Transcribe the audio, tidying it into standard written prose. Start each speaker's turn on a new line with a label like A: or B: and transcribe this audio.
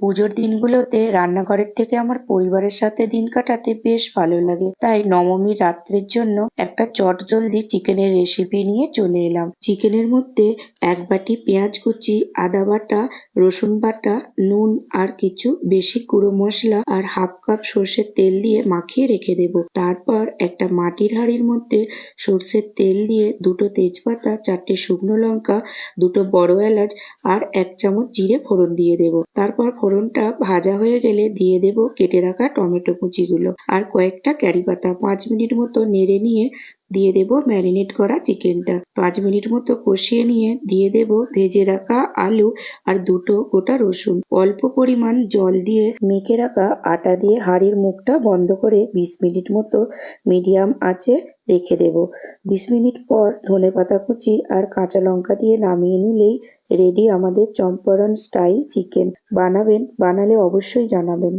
A: পুজোর দিনগুলোতে রান্নাঘরের থেকে আমার পরিবারের সাথে দিন কাটাতে বেশ ভালো লাগে। তাই নবমীর রাত্রের জন্য একটা চটজলদি চিকেনের রেসিপি নিয়ে চলে এলাম। চিকেনের মধ্যে 1 বাটি পেঁয়াজ কুচি, আদা বাটা, রসুন বাটা, নুন আর কিছু বেশি গুঁড়ো মশলা আর 1/2 কাপ সর্ষের তেল দিয়ে মাখিয়ে রেখে দেবো। তারপর একটা মাটির হাঁড়ির মধ্যে সর্ষের তেল দিয়ে 2টো তেজপাতা, 4টে শুকনো লঙ্কা, 2টো বড় এলাচ আর 1 চামচ জিরে ফোড়ন দিয়ে দেবো। তারপর ফোড়নটা ভাজা হয়ে গেলে দিয়ে দেবো কেটে রাখা টমেটো কুচিগুলো আর কয়েকটা কারি পাতা। 5 মিনিট মতো নেড়ে নিয়ে দিয়ে দেবো ম্যারিনেট করা চিকেনটা। 5 মিনিট মতো কষিয়ে নিয়ে দিয়ে দেবো ভেজে রাখা আলু আর 2টো গোটা রসুন। অল্প পরিমাণ জল দিয়ে মেখে রাখা আটা দিয়ে হাঁড়ির মুখটা বন্ধ করে 20 মিনিট মতো মিডিয়াম আঁচে রেখে দেবো। 20 মিনিট পর ধনেপাতা কুচি আর কাঁচা লঙ্কা দিয়ে নামিয়ে নিলেই রেডি আমাদের চম্পারন স্টাইল চিকেন। বানালে অবশ্যই জানাবেন।